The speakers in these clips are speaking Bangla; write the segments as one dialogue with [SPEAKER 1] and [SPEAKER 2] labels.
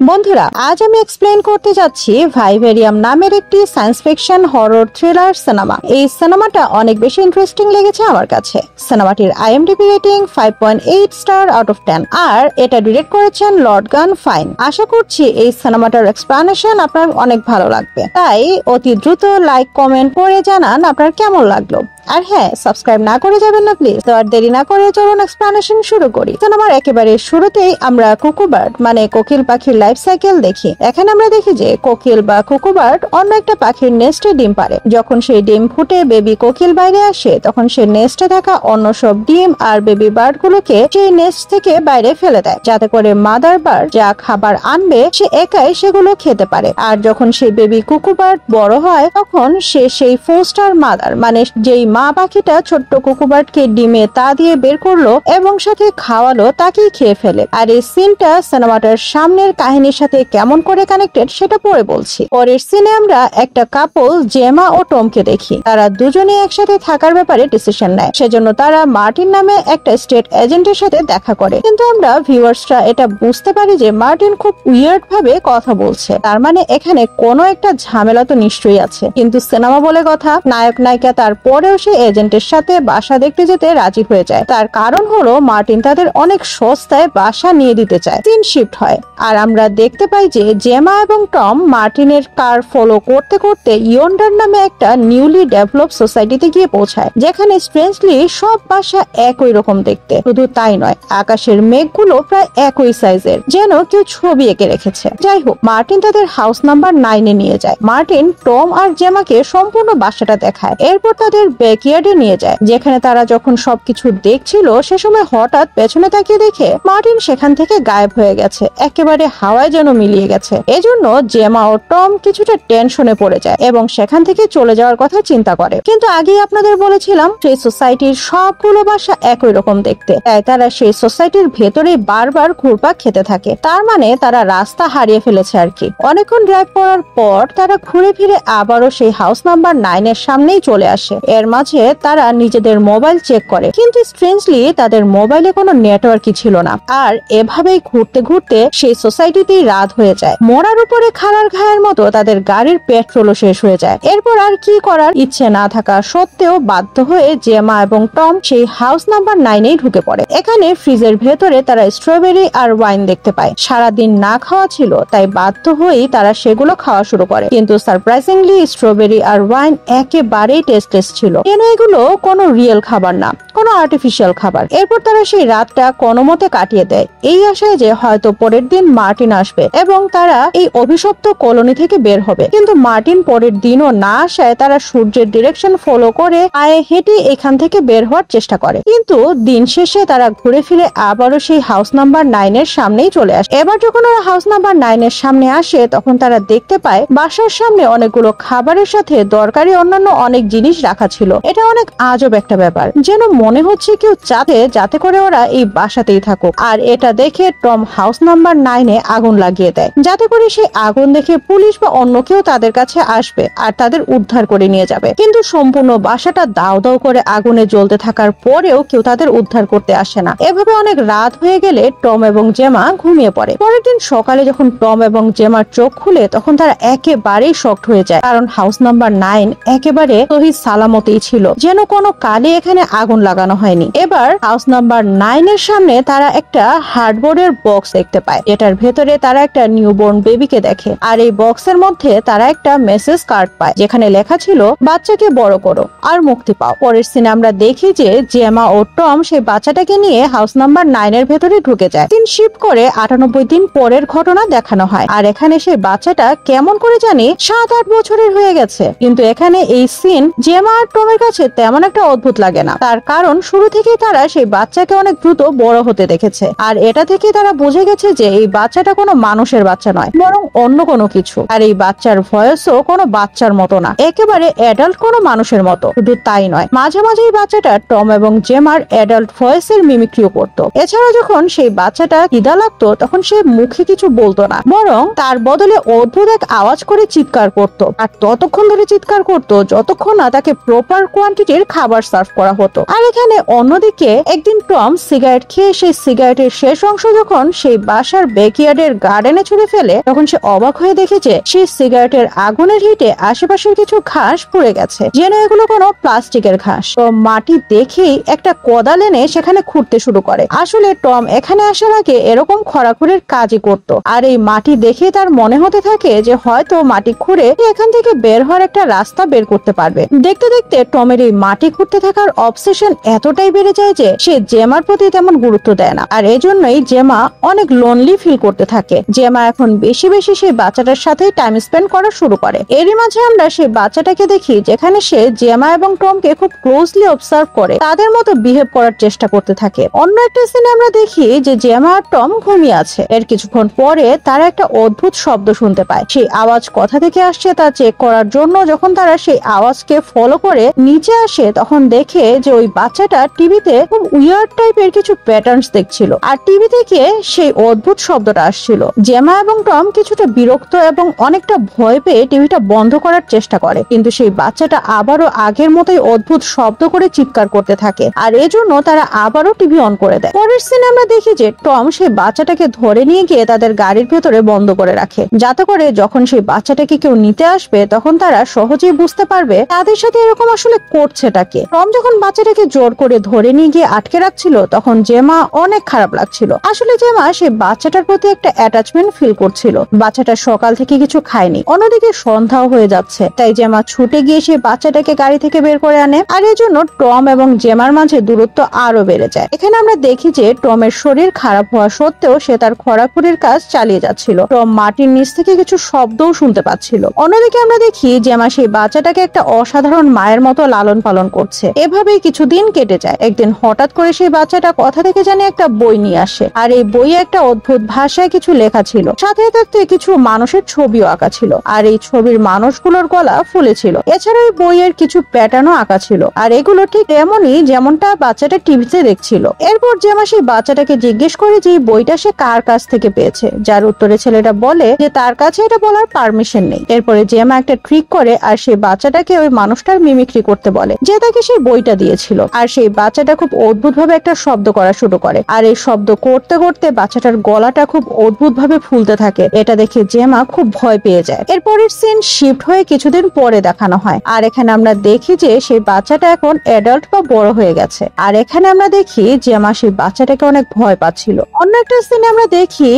[SPEAKER 1] বন্ধুরা, আজ আমি এক্সপ্লেইন করতে যাচ্ছি ভাইভেরিয়াম নামের একটি science fiction horror thriller cinema. এই সিনেমাটা অনেক বেশি ইন্টারেস্টিং লেগেছে আমার কাছে। সিনেমাটির IMDb rating 5.8 star out of 10, আর এটা ডিরেক্ট করেছেন লর্ড গান ফাইন। আশা করছি এই সিনেমাটার এক্সপ্লেনেশন আপনার অনেক ভালো লাগবে, তাই অতি দ্রুত লাইক কমেন্ট করে জানান আপনার কেমন লাগলো। আর হ্যাঁ, সাবস্ক্রাইব না করে যাবেন না প্লিজ। তো আর দেরি না করে চলুন এক্সপ্লেনেশন শুরু করি। সিনেমার একেবারে শুরুতেই আমরা কুকুবার্ড মানে কোকিল পাখির লাইফ সাইকেল দেখি। এখানে আমরা দেখি যে কোকিল বা কুকুবার্ড অন্য একটা পাখির নেস্টে ডিম পারে। যখন সেই ডিম ফুটে বেবি কোকিল বাইরে আসে, তখন সে নেস্টে থাকা অন্য সব ডিম আর বেবি বার্ড গুলোকে সেই নেস্ট থেকে বাইরে ফেলে দেয়, যাতে করে মাদার বার্ড যা খাবার আনবে সে একাই সেগুলো খেতে পারে। আর যখন সেই বেবি কুকুবার্ড বড় হয়, তখন সে সেই ফোস্টার মাদার মানে যেই মা পাখিটা ছোট্ট কুকুবার্ডকে ডিমে তা দিয়ে বের করলো এবং সাথে খাওয়ালো, তাকেই খেয়ে ফেলে। আর এই সিনটা সিনেমাটার সামনের কাহিনীর সাথে কেমন করে কানেক্টেড সেটা পরে বলছি। পরের সিনে আমরা একটা কাপল জেমা ও টমকে দেখি। তারা দুজনে একসাথে থাকার ব্যাপারে ডিসিশন নেয়। সেজন্য তারা মার্টিন নামে একটা স্টেট এজেন্টের সাথে দেখা করে। কিন্তু আমরা ভিউয়ার্সরা এটা বুঝতে পারি যে মার্টিন খুব উইয়ার্ড ভাবে কথা বলছে, তার মানে এখানে কোনো একটা ঝামেলা তো নিশ্চয়ই আছে। কিন্তু সিনেমা বলে কথা, নায়ক নায়িকা তারপরেও সে এজেন্টের সাথে বাসা দেখতে যেতে রাজি হয়ে যায়। তার কারণ হলো মার্টিন তাদের অনেক সস্তায় বাসা নিয়ে দিতে চায়। সিন শিফট হয় আর আমরা দেখতে পাই যে জেমা এবং টম মার্টিনের কার ফলো করতে করতে ইয়ন্ডার নামে একটা নিউলি ডেভেলপ সোসাইটিতে গিয়ে পৌঁছায়, যেখানে স্ট্রেঞ্জলি সব বাসা একই রকম দেখতে। শুধু তাই নয়, আকাশের মেঘগুলো প্রায় একই সাইজের, যেন কেউ ছবি এঁকে রেখেছে। যাই হোক, মার্টিন তাদের হাউস নাম্বার 9-এ নিয়ে যায়। মার্টিন টম আর জেমাকে সম্পূর্ণ বাসাটা দেখায়, এরপর তাদের ব্যাকইয়ার্ডে নিয়ে যায়, যেখানে তারা যখন সবকিছু দেখছিল সে সময় হঠাৎ পেছনে তাকিয়ে দেখে মার্টিন সেখান থেকে গায়েব হয়ে গেছে, একেবারে হাওয়ায় যেন মিলিয়ে গেছে। এজন্য জেমা ও টম কিছুটা টেনশনে পড়ে যায় এবং সেখান থেকে চলে যাওয়ার কথা চিন্তা করে। কিন্তু আগেই আপনাদের বলেছিলাম সেই সোসাইটির সবগুলো বাসা একই রকম দেখতে, তাই তারা সেই সোসাইটির ভেতরেই বারবার ঘুরপাক খেতে থাকে। তার মানে তারা রাস্তা হারিয়ে ফেলেছে আর কি। অনেকক্ষণ ড্রাইভ করার পর তারা ঘুরে ফিরে আবারও সেই হাউস নাম্বার 9-এর সামনেই চলে আসে। এর মাঝে তারা নিজেদের মোবাইল চেক করে, কিন্তু স্ট্রেঞ্জলি তাদের মোবাইলে কোনো নেটওয়ার্কই ছিল না। আর এভাবেই ঘুরতে ঘুরতে সেই সোসাইটিতেই রাত হয়ে যায়। মরার উপরে খাড়ার ঘায়ের মতো তাদের গাড়ির পেট্রোলও শেষ হয়ে যায়। এরপর আর কি করার, ইচ্ছে না থাকা সত্ত্বেও বাধ্য হয়ে জেমা এবং টম সেই হাউস নাম্বার 9-এই ঢুকে পড়ে। এখানে ফ্রিজের ভেতরে তারা স্ট্রবেরি আর ওয়াইন দেখতে পায়। সারাদিন না খাওয়া ছিল, তাই বাধ্য হয়েই তারা সেগুলো খাওয়া শুরু করে। কিন্তু সারপ্রাইজিংলি স্ট্রবেরি আর ওয়াইন একেবারেই টেস্টলেস ছিল, কেন এগুলো কোনো রিয়েল খাবার না, কোনো আর্টিফিশিয়াল খাবার। এরপর তারা সেই রাতটা কোনো মতে কাটিয়ে দেয়, এই আশায় যে হয়তো পরের দিন মার্টিন আসবে এবং তারা এই অভিশপ্ত কলোনি থেকে বের হবে। কিন্তু মার্টিন পরের দিনও না আসায় তারা সূর্যের ডিরেকশন ফলো করে পায়ে হেঁটে এখান থেকে বের হওয়ার চেষ্টা করে। কিন্তু দিন শেষে তারা ঘুরে ফিরে আবারও সেই হাউস নাম্বার 9-এর সামনেই চলে আসে। এবার যখন ওরা হাউস নাম্বার 9-এর সামনে আসে, তখন তারা দেখতে পায় বাসার সামনে অনেকগুলো খাবারের সাথে দরকারি অন্যান্য অনেক জিনিস রাখা ছিল। এটা অনেক আজব একটা ব্যাপার, যেন মনে হচ্ছে কেউ চাতে যাতে করে ওরা এই বাসাতেই থাকুক। আর এটা দেখে টম হাউস নাম্বার 9-এ আগুন লাগিয়ে দেয়, যাতে করে সেই আগুন দেখে পুলিশ বা অন্য কেউ তাদের কাছে আসবে আর তাদের উদ্ধার করে নিয়ে যাবে। কিন্তু সম্পূর্ণ বাসাটা দাও দাও করে আগুনে জ্বলতে থাকার পরেও কেউ তাদের উদ্ধার করতে আসে না। এভাবে অনেক রাত হয়ে গেলে টম এবং জেমা ঘুমিয়ে পড়ে। পরের দিন সকালে যখন টম এবং জেমার চোখ খুলে, তখন তারা একেবারেই শকড হয়ে যায়, কারণ হাউস নাম্বার 9 একেবারে সহিহ সালামতেই ছিল, যেন কোনো কালে এখানে আগুন লাগানো হয়নি। এবার হাউস নাম্বার 9-এর সামনে তারা একটা হার্ডবোর্ডের বক্স দেখতে পায়, যেটার ভেতরে তারা একটা নিউবর্ন বেবিকে দেখে। আর এই বক্সের মধ্যে তারা একটা মেসেজ কার্ড পায়, যেখানে লেখা ছিল বাচ্চাকে বড় করো আর মুক্তি পাও। পরের সিনে আমরা দেখি যে জেমা ও টম সেই বাচ্চাটাকে নিয়ে হাউস নাম্বার 9-এর ভেতরে ঢুকে যায়। দিন শিফট করে 98 দিন পরের ঘটনা দেখানো হয়। আর এখানে সেই বাচ্চাটা কেমন করে জানি 7-8 বছরের হয়ে গেছে। কিন্তু এখানে এই সিন জেমা আর টমের কাছে তেমন একটা অদ্ভুত লাগে না, তার কারণ শুরু থেকেই তারা সেই বাচ্চাকে অনেক দ্রুত বড় হতে দেখেছে। আর এটা থেকে তারা বুঝে গেছে যে এই বাচ্চাটা কোনো মানুষের বাচ্চা নয়, বরং অন্য কোনো কিছু। আর এই বাচ্চার ভয়েসও কোনো বাচ্চার মতো না, একেবারে অ্যাডাল্ট কোনো মানুষের মতো। শুধু তাই নয়, মাঝে মাঝে এই বাচ্চাটা টম এবং জেমার অ্যাডাল্ট ভয়েসের মিমিক্রিও করতো। এছাড়া যখন সেই বাচ্চাটা খিদা লাগতো, তখন সে মুখে কিছু বলতো না, বরং তার বদলে অদ্ভুত এক আওয়াজ করে চিৎকার করতো। আর ততক্ষণ ধরে চিৎকার করতো যতক্ষণ না তাকে প্রপার প্রপার কোয়ান্টিটির খাবার সার্ভ করা হতো। আর এখানে অন্যদিকে একদিন টম সিগারেট খেয়ে সেই সিগারেটের শেষ অংশ যখন সেই বাসার ব্যাকইয়ার্ডের গার্ডেনে ছুঁড়ে ফেলে, তখন সে অবাক হয়ে দেখে যে সেই সিগারেটের আগুনের হিটে আশেপাশের কিছু ঘাস পুড়ে গেছে, যেন এগুলো কোনো প্লাস্টিকের ঘাস। তো মাটি দেখেই একটা কোদাল এনে সেখানে খুঁড়তে শুরু করে। আসলে টম এখানে আসার আগে এরকম খোঁড়াখুড়ির কাজই করত, আর এই মাটি দেখে তার মনে হতে থাকে যে হয়তো মাটি খুঁড়ে এখান থেকে বের হওয়ার একটা রাস্তা বের করতে পারবে। দেখতে দেখতে টমের এই মাটি খুঁড়তে থাকার অবসেশন এতটাই বেড়ে যায় যে সে জেমার প্রতি তেমন গুরুত্ব দেয় না, আর এজন্যই জেমা অনেক লোনলি ফিল করতে থাকে। জেমা এখন বেশি বেশি সেই বাচ্চাটার সাথে টাইম স্পেন্ড করা শুরু করে। এরই মাঝে আমরা সেই বাচ্চাটাকে দেখি যেখানে সে জেমা এবং টমকে খুব ক্লোজলি অবজার্ভ করে তাদের মতো বিহেভ করার চেষ্টা করতে থাকে। অন্য একটা সিনে আমরা দেখি যে জেমা আর টম ঘুমিয়ে আছে। এর কিছুক্ষণ পরে তারা একটা অদ্ভুত শব্দ শুনতে পায়। সেই আওয়াজ কোথা থেকে আসছে তা চেক করার জন্য যখন তারা সেই আওয়াজকে ফলো করে নিচে আসে, তখন দেখে যে ওই বাচ্চাটা টিভিতে খুব উইয়ার্ড টাইপের কিছু প্যাটার্নস দেখছিল, আর টিভি থেকে সেই অদ্ভুত শব্দটা আসছিল। জেমা এবং টম কিছুটা বিরক্ত এবং অনেকটা ভয় পেয়ে টিভিটা বন্ধ করার চেষ্টা করে, কিন্তু সেই বাচ্চাটা আবারও আগের মতোই অদ্ভুত শব্দ করে চিৎকার করতে থাকে, আর এজন্য তারা আবারও টিভি অন করে দেয়। পরের সিনে আমরা দেখি যে টম সেই বাচ্চাটাকে ধরে নিয়ে গিয়ে তাদের গাড়ির ভেতরে বন্ধ করে রাখে, যাতে করে যখন সেই বাচ্চাটাকে কেউ নিতে আসবে তখন তারা সহজেই বুঝতে পারবে তাদের সাথে এরকম আসলে করছেটাকে। টম যখন বাচ্চাটাকে জোর করে ধরে নিয়ে গিয়ে আটকে রাখছিল তখন জেমা অনেক খারাপ লাগছিল। আসলে জেমা সেই বাচ্চাটার প্রতি একটা অ্যাটাচমেন্ট ফিল করছিল। বাচ্চাটা সকাল থেকে কিছু খায়নি, অন্যদিকে সন্ধ্যাও হয়ে যাচ্ছে, তাই জেমা ছুটে গিয়ে সেই বাচ্চাটাকে গাড়ি থেকে বের করে আনে, আর এর জন্য টম এবং জেমার মাঝে দূরত্ব আরো বেড়ে যায়। এখানে আমরা দেখি যে টমের শরীর খারাপ হওয়া সত্ত্বেও সে তার খোঁড়াখুড়ির কাজ চালিয়ে যাচ্ছিল। টম মাটির নিচ থেকে কিছু শব্দও শুনতে পাচ্ছিল। অন্যদিকে আমরা দেখি জেমা সেই বাচ্চাটাকে একটা অসাধারণ মায়ের মতো লালন পালন করছে। এভাবেই কিছুদিন কেটে যায়। একদিন হঠাৎ করে সেই বাচ্চাটা কথা থেকে জানি একটা বই নিয়ে আসে, আর এই বইয়ে একটা অদ্ভুত ভাষায় কিছু লেখা ছিল, সাথে সাথে কিছু মানুষের ছবিও আঁকা ছিল, আর এই ছবির মানুষগুলোর গলা ফুলেছিল। এছাড়া এই বইয়ের কিছু প্যাটার্নও আঁকা ছিল, আর এগুলো ঠিক তেমনই যেমনটা বাচ্চাটা টিভিতে দেখছিল। এরপর জেমা সেই বাচ্চাটাকে জিজ্ঞেস করে যে বইটা সে কার কাছ থেকে পেয়েছে, যার উত্তরে ছেলেটা বলে যে তার কাছে এটা বলার পারমিশন নেই। এরপরে জেমা একটা ট্রিক করে আর সেই বাচ্চাটাকে ওই মানুষটার মিমিক্রি করতে বলে যে তাকে সেই বইটা দিয়েছিল, আর সেই বাচ্চাটা খুব অদ্ভুত ভাবে একটা শব্দ করা শুরু করে, আর এই শব্দ করতে করতে বাচ্চাটার গলাটা খুব অদ্ভুত ভাবে ফুলতে থাকে। এটা দেখে জেমা খুব ভয় পেয়ে যায়। এরপরের সিন শিফট হয়ে কিছুদিন পরে দেখানো হয়, আর এখানে আমরা দেখি যে সেই বাচ্চাটা এখন অ্যাডাল্ট বা বড় হয়ে গেছে, আর এখানে আমরা দেখি জেমা সেই বাচ্চাটাকে অনেক ভয় পাচ্ছিল। অন্য একটা সিনে আমরা দেখি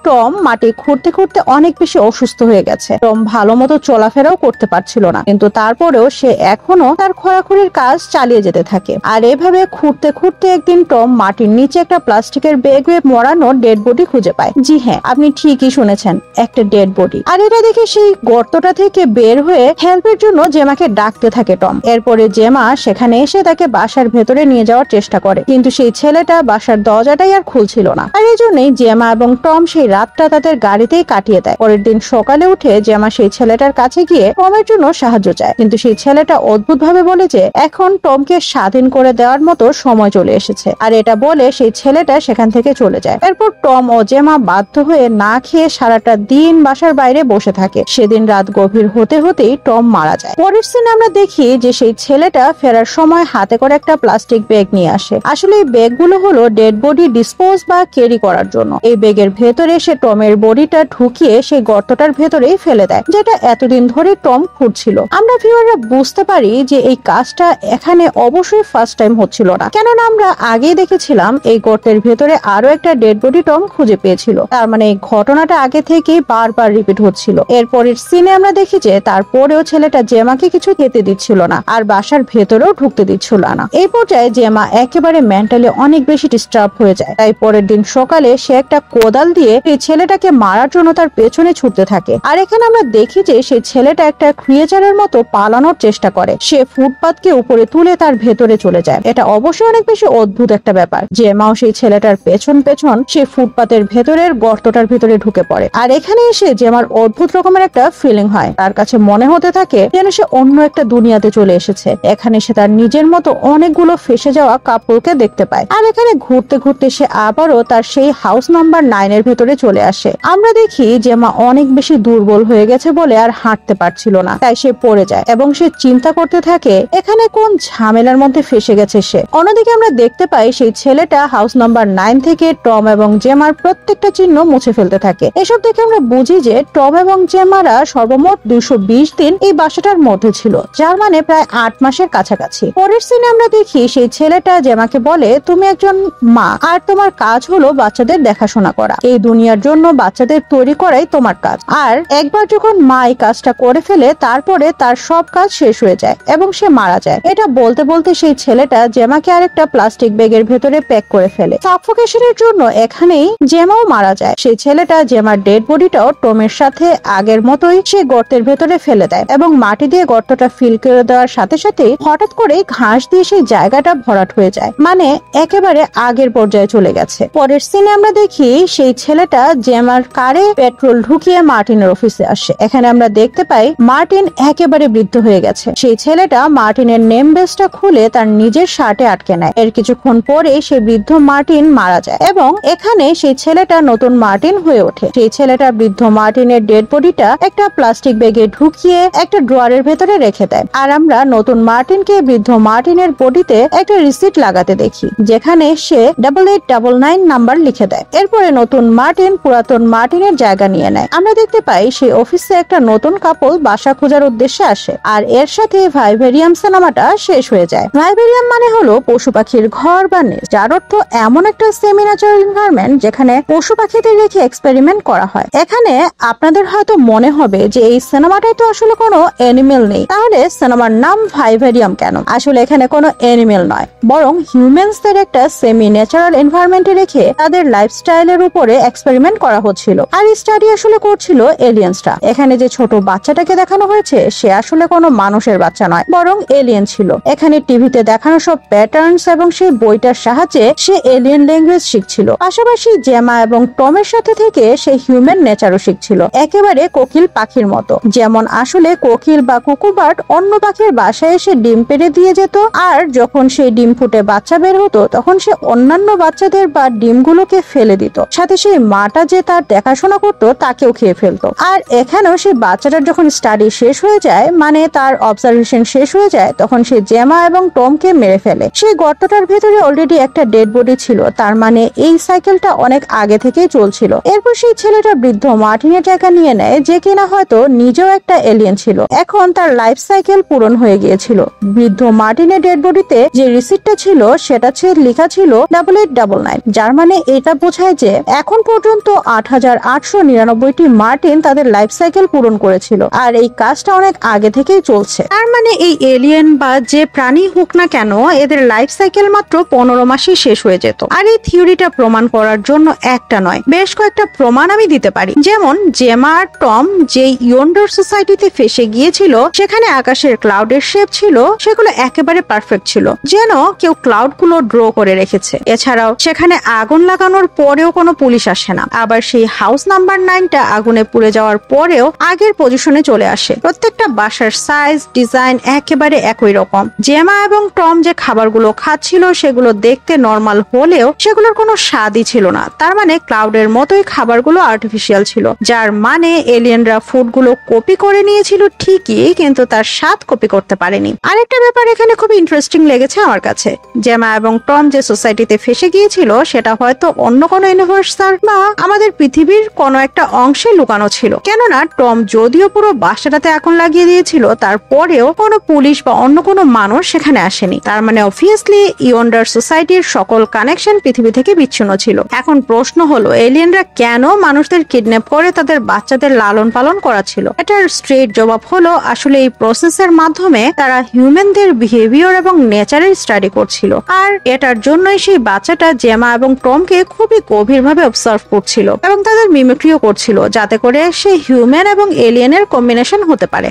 [SPEAKER 1] টম মাটি খুঁড়তে খুঁড়তে অনেক বেশি অসুস্থ হয়ে গেছে। টম ভালো মতো চলাফেরাও করতে পারছিল না, কিন্তু তারপরেও সে এখনো তার খোঁড়াখুড়ির কাজ চালিয়ে যেতে থাকে। আর এভাবে খুঁড়তে খুঁড়তে একদিন টম মাটির নিচে একটা প্লাস্টিকের ব্যাগে মোড়ানো ডেড বডি খুঁজে পায়। জি হ্যাঁ, আপনি ঠিকই শুনেছেন, একটা ডেড বডি। আর এটা দেখে সেই গর্তটা থেকে বের হয়ে হেল্পের জন্য জেমাকে ডাকতে থাকে টম। এরপরে জেমা সেখানে এসে তাকে বাসার ভেতরে নিয়ে যাওয়ার চেষ্টা করে, কিন্তু সেই ছেলেটা বাসার দরজাটাই আর খুলছিল না, আর এই জন্যই জেমা এবং টম সেই রাতটা তাদের গাড়িতেই কাটিয়ে দেয়। পরের দিন সকালে উঠে জেমা সেই ছেলেটার কাছে গিয়ে টমের জন্য সাহায্য চায়, কিন্তু সেই ছেলেটা অদ্ভুত ভাবে বলে যে এখন টমকে স্বাধীন করে দেওয়ার মতো সময় চলে এসেছে, আর এটা বলে সেই ছেলেটা সেখান থেকে চলে যায়। এরপর টম ও জেমা বাধ্য হয়ে না খেয়ে সারাটা দিন বাসার বাইরে বসে থাকে। সেদিন রাত গভীর হতে হতেই টম মারা যায়। পরের সিনে আমরা দেখি যে সেই ছেলেটা ফেরার সময় হাতে করে একটা প্লাস্টিক ব্যাগ নিয়ে আসে। আসলে এই ব্যাগগুলো হলো ডেড বডি ডিসপোজ বা ক্যারি করার জন্য। এই ব্যাগের ভেতরে সে টমের বডিটা ঢুকিয়ে সেই গর্তটার ভেতরেই ফেলে দেয়, যেটা এতদিন ধরে টম খুঁড়ছিল। আমরা ভিউয়াররা বুঝতে পারি যে এই কাজটা এখানে অবশ্যই ফার্স্ট টাইম হচ্ছিল না, কেননা আমরা আগেই দেখেছিলাম এই গর্তের ভেতরে আরো একটা ডেড বডি টম খুঁজে পেয়েছিল। তার মানে এই ঘটনাটা আগে থেকেই বারবার রিপিট হচ্ছিল। এরপরের সিনে আমরা দেখি যে তারপরেও ছেলেটা জেমাকে কিছু খেতে দিচ্ছিল না, আর বাসার ভেতরেও ঢুকতে দিচ্ছিল না। এই পর্যায়ে জেমা একেবারে মেন্টালি অনেক বেশি ডিস্টার্ব হয়ে যায়। তাই পরের দিন সকালে সে একটা কোদাল দিয়ে এই ছেলেটাকে মারার জন্য তার পেছনে ছুটতে থাকে। আর এখানে আমরা দেখি যে সেই ছেলেটা একটা ক্রিয়েচারের মতো পালানোর চেষ্টা করে। সে ফুটপাতকে উপরে তুলে তার ভেতরে চলে যায়। এটা অবশ্যই অনেক বেশি অদ্ভুত একটা ব্যাপার। জেমাও সেই ছেলেটার পেছন পেছন সেই ফুটপাতের ভেতরের গর্তটার ভেতরে ঢুকে পড়ে। আর এখানে এসে জেমার অদ্ভুত রকমের একটা ফিলিং হয়। তার কাছে মনে হতে থাকে যেন সে অন্য একটা দুনিয়াতে চলে এসেছে। এখানে সে তার নিজের মতো অনেকগুলো ফেসে যাওয়া কাপলকে দেখতে পায়। আর এখানে ঘুরতে ঘুরতে সে আবারও তার সেই হাউস নাম্বার 9 এর ভেতরে চলে আসে। আমরা দেখি জেমা অনেক বেশি দুর্বল হয়ে গেছে বলে আর হাঁটতে পারছিল না, তাই সে পড়ে যায় এবং সে চিন্তা করতে থাকে থাকে এখানে কোন ঝামেলার মধ্যে ফেসে গেছে সে। অন্যদিকে আমরা দেখতে পাই সেই ছেলেটা হাউস নাম্বার 9 থেকে টম এবং জেমার প্রত্যেকটা চিহ্ন মুছে ফেলতে থাকে। এসব দেখে আমরা বুঝি যে টম এবং জেমারা সর্বমোট 220 দিন এই বাসাটার মধ্যে ছিল, যার মানে প্রায় 8 মাসের কাছাকাছি। পরের সিনে আমরা দেখি সেই ছেলেটা জেমাকে বলে, তুমি একজন মা আর তোমার কাজ হলো বাচ্চাদের দেখাশোনা করা। এই দুনিয়ার জন্য বাচ্চাদের তৈরি করাই তোমার কাজ। আর একবার যখন মা এই কাজটা করে ফেলে তারপরে তার সব কাজ শেষ হয়ে যায় এবং সে মারা যায়। এটা বলতে বলতে সেই ছেলেটা জেমাকে আরেকটা প্লাস্টিক ব্যাগের ভেতরে প্যাক করে ফেলে। সাফোকেশনের জন্য এখানেই জেমাও মারা যায়। সেই ছেলেটা জেমার ডেড বডিটাও টমের সাথে আগের মতোই সে গর্তের ভেতরে ফেলে দেয় এবং মাটি দিয়ে গর্তটা ফিল করে দেওয়ার সাথে সাথে হঠাৎ করে ঘাস দিয়ে সেই জায়গাটা ভরাট হয়ে যায়, মানে একেবারে আগের পর্যায়ে চলে গেছে। পরের সিনে আমরা দেখি সেই ছেলেটা জেমার কারে পেট্রোল ঢুকিয়ে মার্টিনের অফিসে আসে। এখানে আমরা দেখতে পাই মার্টিন একেবারে বৃদ্ধ হয়ে গেছে। সেই ছেলেটা মার্টিনের নেম বেসটা খুলে তার নিজের শার্টে আটকে নেয়। এর কিছুক্ষণ পরে সেই বৃদ্ধ মার্টিন মারা যায় এবং এখানে সেই ছেলেটা নতুন মার্টিন হয়ে ওঠে। সেই ছেলেটা বৃদ্ধ মার্টিনের ডেড বডিটা একটা প্লাস্টিক ব্যাগে ঢুকিয়ে একটা ড্রয়ারের ভেতরে রেখে দেয়। আর আমরা নতুন মার্টিনকে বৃদ্ধ মার্টিনের বডিতে একটা রিসিট লাগাতে দেখি, যেখানে সে 8899 নাম্বার লিখে দেয়। এরপরে নতুন মার্টিন পুরাতন মার্টিনের জায়গা নিয়ে নেয়। আমরা দেখতে পাই সেই অফিসে একটা নতুন কাপল বাসা খোঁজার উদ্দেশ্যে আসে আর এর সাথে ভাইভেরিয়াম সিনেমাটা শেষ হয়ে যায়। ভাইভেরিয়াম মানে হলো পশু পাখির ঘর বা নেস্ট, যার অর্থ এমন একটা সেমি ন্যাচারাল এনভায়রনমেন্ট যেখানে পশু পাখিদের রেখে এক্সপেরিমেন্ট করা হয়। এখানে আপনাদের হয়তো মনে হবে যে এই সিনেমাটায় তো আসলে কোনো অ্যানিমেল নেই, তাহলে সিনেমার নাম ভাইভেরিয়াম কেন? আসলে এখানে কোনো অ্যানিমেল নয়, বরং হিউম্যানসদের একটা সেমি ন্যাচারাল এনভায়রনমেন্টে রেখে তাদের লাইফস্টাইলের উপরে এক্সপেরিমেন্ট করা হচ্ছিল। আর স্টাডি আসলে করছিল এলিয়েন্সরা। এখানে যে ছোট বাচ্চাটাকে দেখানো হয়েছে সে আসলে কোনো মানুষের বাচ্চা নয়, বরং এলিয়েন ছিল। এখানে টিভিতে দেখানো সব প্যাটার্নস এবং সেই বইটার সাহায্যে সে এলিয়েন ল্যাঙ্গুয়েজ শিখছিল। পাশাপাশি জেমা এবং টমের সাথে থেকে সে হিউম্যান নেচারও শিখছিল, একেবারে কোকিল পাখির মতো। যেমন আসলে কোকিল বা কুকুবার্ড অন্য পাখির বাসায় এসে ডিম পেড়ে দিয়ে যেত, আর যখন সেই ডিম ফুটে বাচ্চা বের হতো তখন সে অন্যান্য বাচ্চাদের বা ডিমগুলোকে ফেলে দিত, সাথে সেই মাটা যে তার দেখাশোনা করতো তাকেও খেয়ে ফেলতো। আর এখানেও সেই বাচ্চাটার যখন স্টাডি শেষ হয়ে যায়, মানে তার অবজারভেশন শেষ হয়ে যায়, তখন সে জেমা এবং টমকে মেরে ফেলে। সেই গর্তটার ভেতরে অলরেডি একটা ডেড বডি ছিল, তার মানে এই সাইকেলটা অনেক আগে থেকেই চলছিল। এরপর সেই ছেলেটা বৃদ্ধ মার্টিনের জায়গা নিয়ে নেয়, যে কিনা হয়তো নিজেও একটা এলিয়েন ছিল। এখন তার লাইফ সাইকেল পূরণ হয়ে গিয়েছিল। বৃদ্ধ মার্টিনের ডেড বডিতে যে রিসিটটা ছিল সেটা লেখা ছিল 8899, যার মানে এটা বোঝায় যে এখন পর্যন্ত 8899টি মার্টিন তাদের লাইফ সাইকেল পূরণ করেছিল। আর এই কাজটা অনেক আগে থেকেই চলছে। তার মানে এই এলিয়েন বা যে প্রাণী হোক না কেন, এদের লাইফ সাইকেল মাত্র 15 মাসেই শেষ হয়ে যেত। আর এই থিওরিটা প্রমাণ করার জন্য একটা নয়, বেশ কয়েকটা প্রমাণ আমি দিতে পারি। যেমন জেমা আর টম যে ইয়ন্ডার সোসাইটিতে ফেসে গিয়েছিল, সেখানে আকাশের ক্লাউডের শেপ ছিল, সেগুলো একেবারে পারফেক্ট ছিল, যেন কেউ ক্লাউড গুলো ড্র করে রেখেছে। এছাড়াও সেখানে আগুন লাগানোর পরেও কোনো পুলিশ আসে না। আবার সেই হাউস নাম্বার 9টা আগুনে পুড়ে যাওয়ার পরেও আগের পজিশনে চলে আসে। প্রত্যেকটা বাসার সাইজ ডিজাইন একেবারে একই রকম। জেমা এবং টম যে খাবারগুলো খাচ্ছিল সেগুলো দেখতে নর্মাল হলেও সেগুলোর কোনো স্বাদই ছিল না। তার মানে ক্লাউডের মতোই খাবারগুলো আর্টিফিশিয়াল ছিল, যার মানে এলিয়েনরা ফুডগুলো কপি করে নিয়েছিল ঠিকই, কিন্তু তার স্বাদ কপি করতে পারেনি। আরেকটা ব্যাপার এখানে খুব ইন্টারেস্টিং লেগেছে আমার কাছে। জেমা এবং টম যে সোসাইটিতে ফেসে গিয়েছিল সেটা হয়তো অন্য কোনো ইউনিভার্সাল বা আমাদের পৃথিবীর কোনো একটা অংশে লুকানো ছিল। কেননা টম যদিও পুরো বাসাটাতে আগুন লাগিয়ে দিয়েছিল, তারপরেও কোনো পুলিশ বা অন্য কোনো মানুষ সেখানে আসেনি। তার মানে অবভিয়াসলি ইয়ন্ডার সোসাইটির সকল কানেকশন পৃথিবী থেকে বিচ্ছিন্ন ছিল। এখন প্রশ্ন হলো, এলিয়েনরা কেন মানুষদের কিডন্যাপ করে তাদের বাচ্চাদের লালন পালন করাছিল? এটার স্ট্রেট জবাব হলো, আসলে এই প্রসেসের মাধ্যমে তারা হিউম্যানদের বিহেভিয়ার এবং নেচারের স্টাডি করছিল। আর এটার জন্যই সেই বাচ্চাটা জেমা এবং টমকে খুবই গভীরভাবে অবজার্ভ করছিল এবং তাদের মিমিক্রিও করছিল, যাতে করে সে হিউম্যান এবং এলিয়েনের কম্বিনেশন হতে পারে।